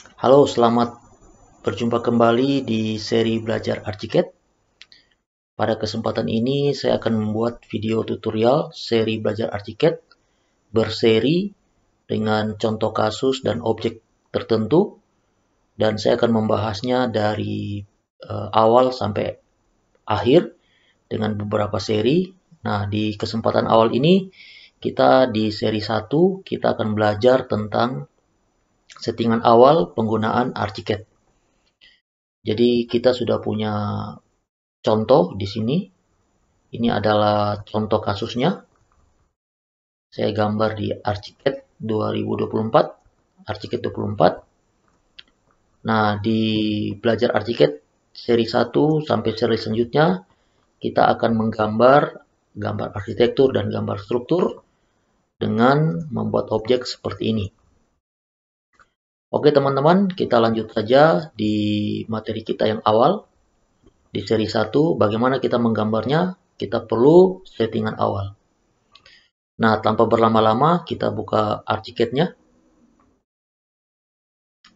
Halo, selamat berjumpa kembali di seri belajar Archicad. Pada kesempatan ini saya akan membuat video tutorial seri belajar Archicad berseri dengan contoh kasus dan objek tertentu, dan saya akan membahasnya dari awal sampai akhir dengan beberapa seri. Nah, di kesempatan awal ini kita di seri 1 kita akan belajar tentang settingan awal penggunaan Archicad. Jadi kita sudah punya contoh di sini. Ini adalah contoh kasusnya. Saya gambar di Archicad 2024, Archicad 24. Nah, di belajar Archicad seri 1 sampai seri selanjutnya, kita akan menggambar gambar arsitektur dan gambar struktur dengan membuat objek seperti ini. Oke teman-teman, kita lanjut saja di materi kita yang awal. Di seri 1, bagaimana kita menggambarnya? Kita perlu settingan awal. Nah, tanpa berlama-lama, kita buka Archicad-nya.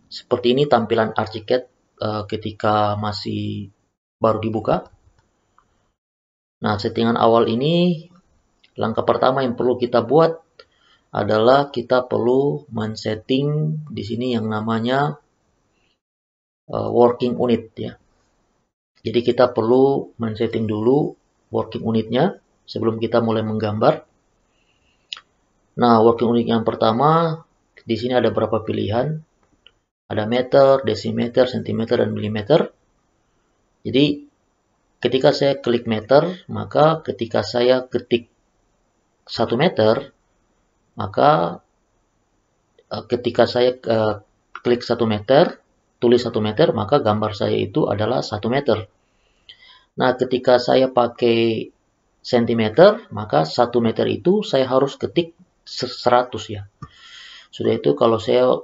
Seperti ini tampilan Archicad ketika masih baru dibuka. Nah, settingan awal ini, langkah pertama yang perlu kita buat adalah kita perlu men-setting di sini yang namanya working unit ya. Jadi kita perlu men-setting dulu working unitnya sebelum kita mulai menggambar. Nah, working unit yang pertama di sini ada beberapa pilihan. Ada meter, desimeter, sentimeter, dan milimeter. Jadi ketika saya klik meter, maka ketika saya ketik 1 meter, maka ketika saya klik 1 meter, tulis 1 meter, maka gambar saya itu adalah 1 meter. Nah, ketika saya pakai sentimeter, maka 1 meter itu saya harus ketik 100 ya. Sudah itu kalau saya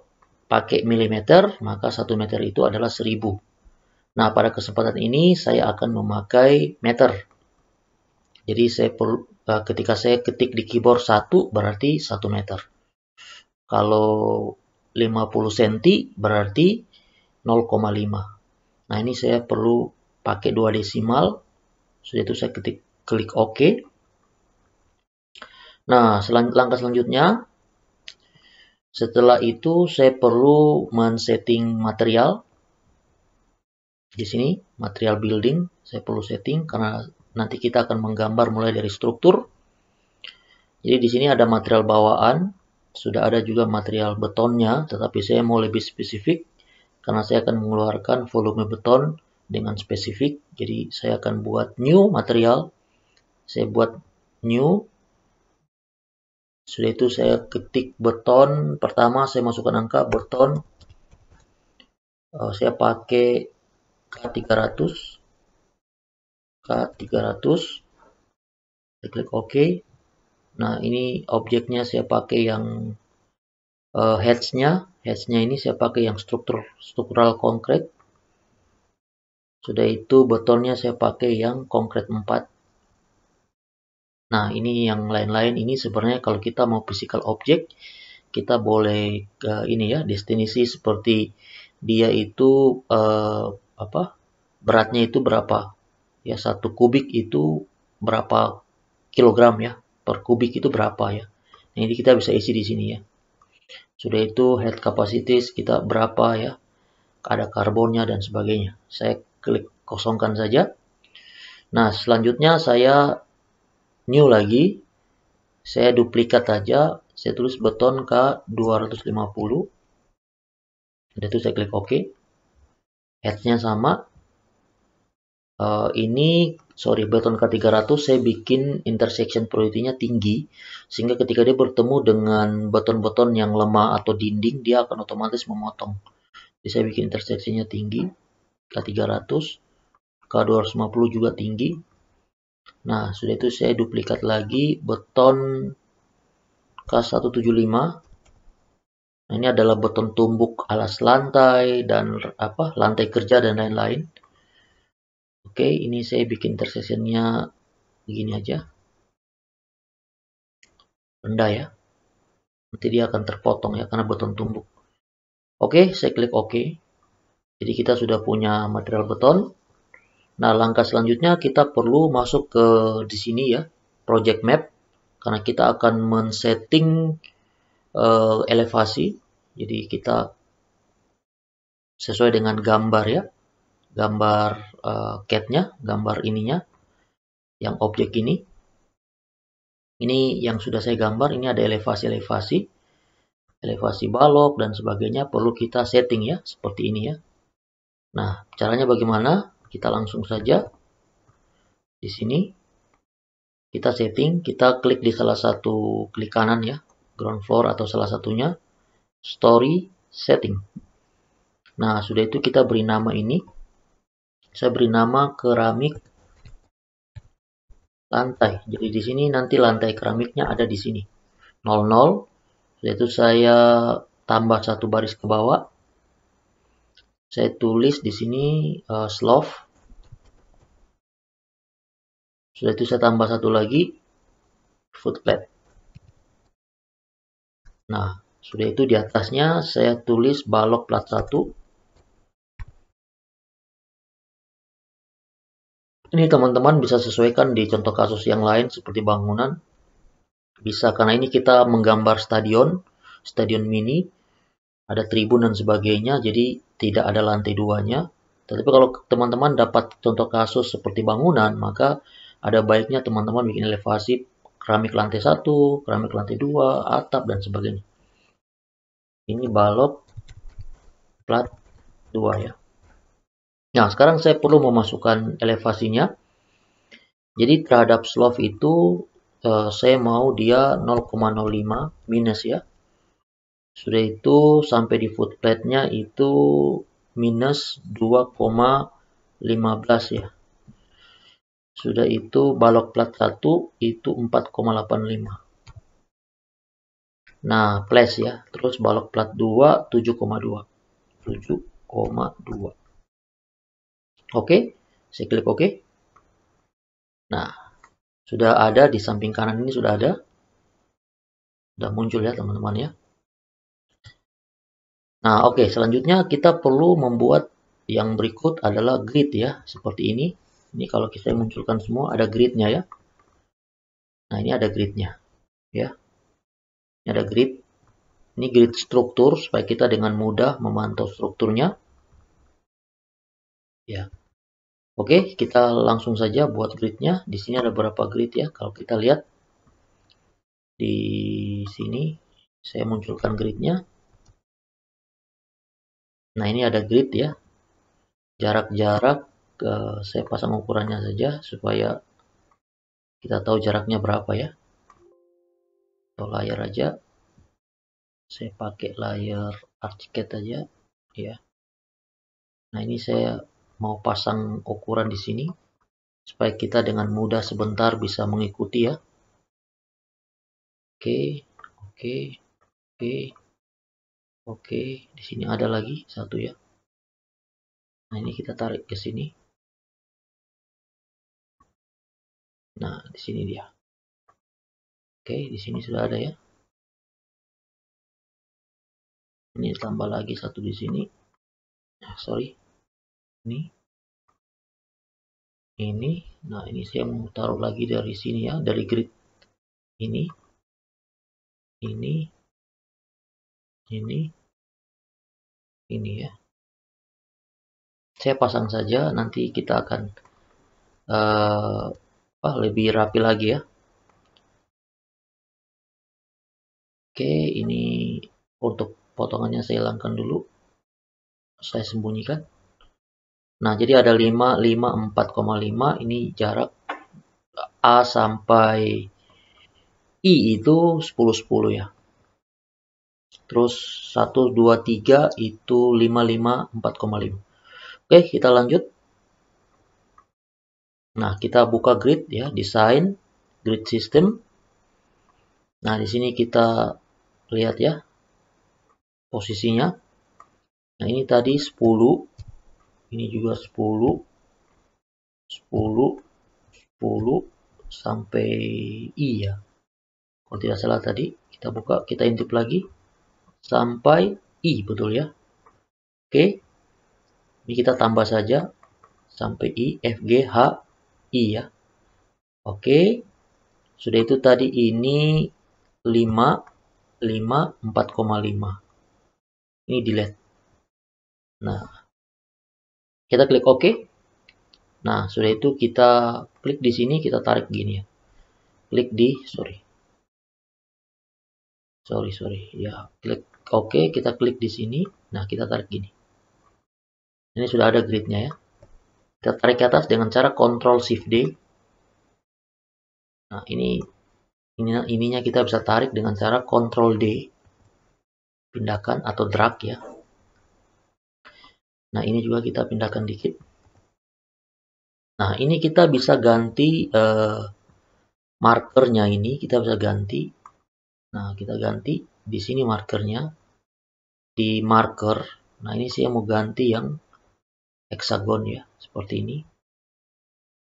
pakai milimeter, maka 1 meter itu adalah 1000. Nah, pada kesempatan ini saya akan memakai meter. Jadi ketika saya ketik di keyboard 1 berarti 1 meter. Kalau 50 cm berarti 0,5. Nah, ini saya perlu pakai 2 desimal. Sudah itu saya klik OK. Nah, langkah selanjutnya, setelah itu saya perlu men-setting material. Di sini material building saya perlu setting karena nanti kita akan menggambar mulai dari struktur. Jadi di sini ada material bawaan, sudah ada juga material betonnya, tetapi saya mau lebih spesifik karena saya akan mengeluarkan volume beton dengan spesifik. Jadi saya akan buat new material. Saya buat new. Sudah itu saya ketik beton. Pertama saya masukkan angka beton. Saya pakai K300. K300. Saya klik OK. Nah, ini objeknya saya pakai yang heads-nya ini saya pakai yang struktural konkret. Sudah itu betonnya saya pakai yang konkret 4. Nah, ini yang lain-lain ini sebenarnya kalau kita mau physical object, kita boleh ini ya, definisi seperti dia itu beratnya itu berapa. Ya, 1 kubik itu berapa kilogram ya. Per kubik itu berapa ya. Nah, ini kita bisa isi di sini ya. Sudah itu head capacities kita berapa ya. Ada karbonnya dan sebagainya. Saya klik kosongkan saja. Nah, selanjutnya saya new lagi. Saya duplikat saja. Saya tulis beton K250. Sudah itu saya klik OK. Heads-nya sama. Beton K300 saya bikin intersection priority-nya tinggi. Sehingga ketika dia bertemu dengan beton-beton yang lemah atau dinding, dia akan otomatis memotong. Jadi saya bikin intersection-nya tinggi. K300. K250 juga tinggi. Nah, sudah itu saya duplikat lagi beton K175. Nah, ini adalah beton tumbuk alas lantai dan lantai kerja dan lain-lain. Oke, ini saya bikin intersection-nya begini aja. Rendah ya. Nanti dia akan terpotong ya karena beton tumbuk. Oke, saya klik OK. Jadi kita sudah punya material beton. Nah, langkah selanjutnya kita perlu masuk ke di sini ya, project map, karena kita akan men-setting elevasi. Jadi kita sesuai dengan gambar ya, gambar CAD-nya, gambar ininya, yang objek ini. Ini yang sudah saya gambar, ini ada elevasi-elevasi, elevasi balok dan sebagainya, perlu kita setting ya, seperti ini ya. Nah, caranya bagaimana? Kita langsung saja di sini. Kita setting, kita klik di salah satu, klik kanan ya, ground floor atau salah satunya, story setting. Nah, sudah itu kita beri nama ini. Saya beri nama keramik lantai. Jadi di sini nanti lantai keramiknya ada di sini. 00. Yaitu saya tambah satu baris ke bawah. Saya tulis di sini slope. Sudah itu saya tambah satu lagi footplate. Nah, sudah itu di atasnya saya tulis balok plat 1. Ini teman-teman bisa sesuaikan di contoh kasus yang lain seperti bangunan. Bisa, karena ini kita menggambar stadion mini, ada tribun dan sebagainya, jadi tidak ada lantai 2-nya. Tetapi kalau teman-teman dapat contoh kasus seperti bangunan, maka ada baiknya teman-teman bikin elevasi keramik lantai 1, keramik lantai 2, atap, dan sebagainya. Ini balok plat 2 ya. Nah, sekarang saya perlu memasukkan elevasinya. Jadi terhadap slope itu saya mau dia 0,05 minus ya. Sudah itu sampai di footplate-nya itu minus 2,15 ya. Sudah itu balok plat 1 itu 4,85. Nah, plus ya. Terus balok plat 2 7,2. 7,2. Oke, saya klik OK. Nah, sudah ada di samping kanan ini sudah ada. Sudah muncul ya teman-teman ya. Nah, oke, selanjutnya kita perlu membuat yang berikut adalah grid ya, seperti ini. Ini kalau kita munculkan semua ada gridnya ya. Nah, ini ada gridnya ya. Ini ada grid. Ini grid struktur supaya kita dengan mudah memantau strukturnya. Ya. Oke, kita langsung saja buat gridnya. Di sini ada beberapa grid ya. Kalau kita lihat di sini, saya munculkan gridnya. Nah, ini ada grid ya. Jarak-jarak, saya pasang ukurannya saja supaya kita tahu jaraknya berapa ya. Atau layar aja. Saya pakai layar Archicad aja ya. Nah, ini saya mau pasang ukuran di sini supaya kita dengan mudah sebentar bisa mengikuti ya. Oke, oke, oke, oke. Di sini ada lagi satu ya. Nah, ini kita tarik ke sini. Nah, di sini dia. Oke, di sini sudah ada ya. Ini tambah lagi satu di sini. Nah, sorry. Ini. Nah, ini saya mau taruh lagi dari sini ya, dari grid ini. Ini ya. Saya pasang saja, nanti kita akan lebih rapi lagi ya. Oke, ini untuk potongannya saya hilangkan dulu. Saya sembunyikan. Nah, jadi ada 5, 5, 4,5. Ini jarak A sampai I itu 10, 10 ya. Terus 1, 2, 3 itu 5, 5, 4,5. Oke, kita lanjut. Nah, kita buka grid ya, desain, grid system. Nah, di sini kita lihat ya posisinya. Nah, ini tadi 10. Ini juga 10. 10, 10 sampai I ya. Kalau tidak salah tadi kita buka, kita intip lagi sampai I, betul ya. Oke, ini kita tambah saja sampai I, F, G, H, I ya. Oke, sudah itu tadi ini 5, 5, 4,5. Ini delete. Nah, kita klik OK. Nah, sudah itu kita klik di sini, kita tarik gini ya. Klik di, sorry, ya, klik OK, kita klik di sini. Nah, kita tarik gini. Ini sudah ada gridnya ya. Kita tarik ke atas dengan cara Ctrl Shift D. Nah, ininya kita bisa tarik dengan cara Ctrl D. Pindahkan atau drag ya. Nah, ini juga kita pindahkan dikit. Nah, ini kita bisa ganti markernya ini, kita bisa ganti. Nah, kita ganti di sini markernya. Di marker. Nah, ini saya mau ganti yang hexagon ya, seperti ini.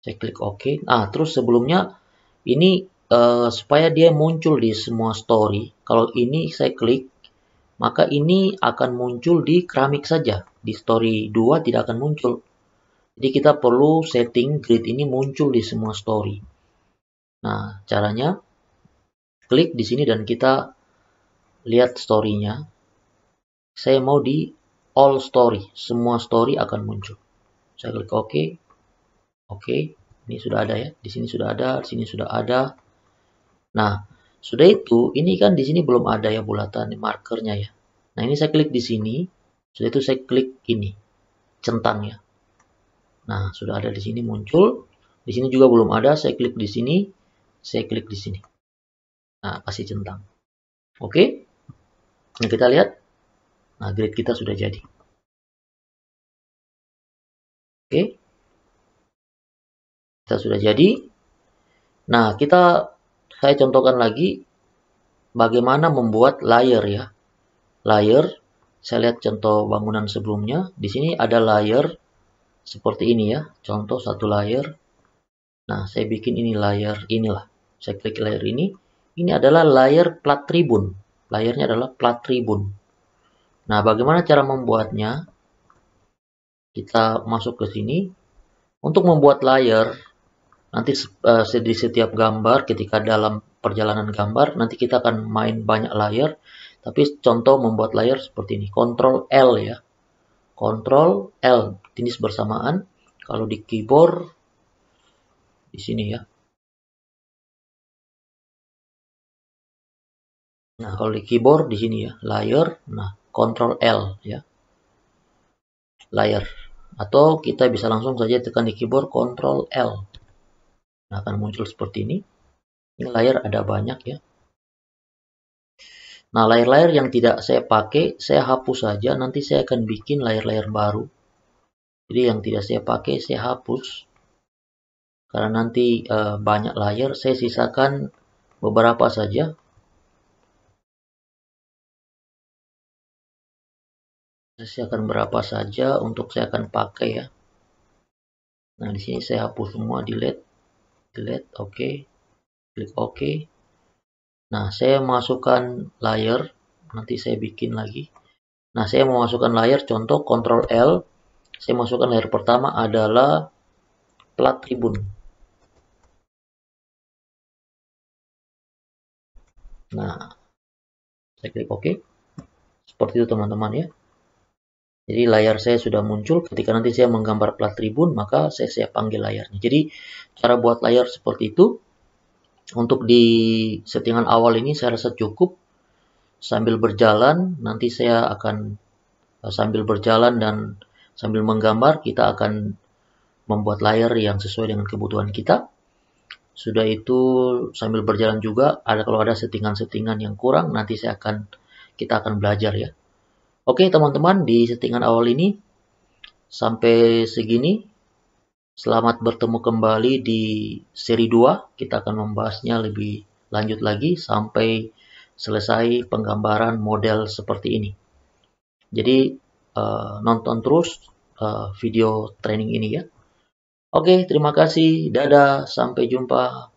Saya klik OK. Nah, terus sebelumnya ini supaya dia muncul di semua story. Kalau ini saya klik, maka ini akan muncul di keramik saja. Di story 2 tidak akan muncul. Jadi kita perlu setting grid ini muncul di semua story. Nah, caranya klik di sini dan kita lihat story-nya. Saya mau di all story, semua story akan muncul. Saya klik OK. Oke, ini sudah ada ya. Di sini sudah ada, di sini sudah ada. Nah, sudah itu, ini kan di sini belum ada ya bulatan markernya ya. Nah, ini saya klik di sini. Sudah itu saya klik ini, centangnya. Nah, sudah ada di sini muncul. Di sini juga belum ada, saya klik di sini. Saya klik di sini. Nah, kasih centang. Oke. Nah, kita lihat. Nah, grid kita sudah jadi. Oke. Kita sudah jadi. Nah, saya contohkan lagi bagaimana membuat layer ya. Layer, saya lihat contoh bangunan sebelumnya. Di sini ada layer seperti ini ya. Contoh satu layer. Nah, saya bikin ini layer inilah. Saya klik layer ini. Ini adalah layer plat tribun. Layernya adalah plat tribun. Nah, bagaimana cara membuatnya? Kita masuk ke sini. Untuk membuat layer, nanti di setiap gambar, ketika dalam perjalanan gambar, nanti kita akan main banyak layer. Tapi contoh membuat layer seperti ini. Ctrl L ya. Ctrl L. Finish bersamaan. Kalau di keyboard, di sini ya. Nah, kalau di keyboard di sini ya, layer. Nah, Ctrl L ya. Layer. Atau kita bisa langsung saja tekan di keyboard Ctrl L. Nah, akan muncul seperti ini. Ini layer ada banyak ya. Nah, layer-layer yang tidak saya pakai, saya hapus saja. Nanti saya akan bikin layer-layer baru. Jadi yang tidak saya pakai, saya hapus. Karena nanti banyak layer, saya sisakan beberapa saja. Saya akan berapa saja untuk saya akan pakai ya. Nah, di sini saya hapus semua, delete, oke, klik OK. Nah, saya masukkan layer, nanti saya bikin lagi. Nah, saya mau masukkan layer, contoh Ctrl L. Saya masukkan layer pertama adalah plat tribun. Nah, saya klik OK. Seperti itu teman-teman ya. Jadi layar saya sudah muncul. Ketika nanti saya menggambar plat tribun, maka saya panggil layarnya. Jadi cara buat layar seperti itu. Untuk di settingan awal ini saya rasa cukup. Sambil berjalan, nanti saya akan sambil berjalan dan sambil menggambar, kita akan membuat layar yang sesuai dengan kebutuhan kita. Sudah itu sambil berjalan juga, kalau ada settingan-settingan yang kurang, nanti kita akan belajar ya. Oke teman-teman, di settingan awal ini sampai segini. Selamat bertemu kembali di seri 2. Kita akan membahasnya lebih lanjut lagi sampai selesai penggambaran model seperti ini. Jadi nonton terus video training ini ya. Oke, terima kasih. Dadah, sampai jumpa.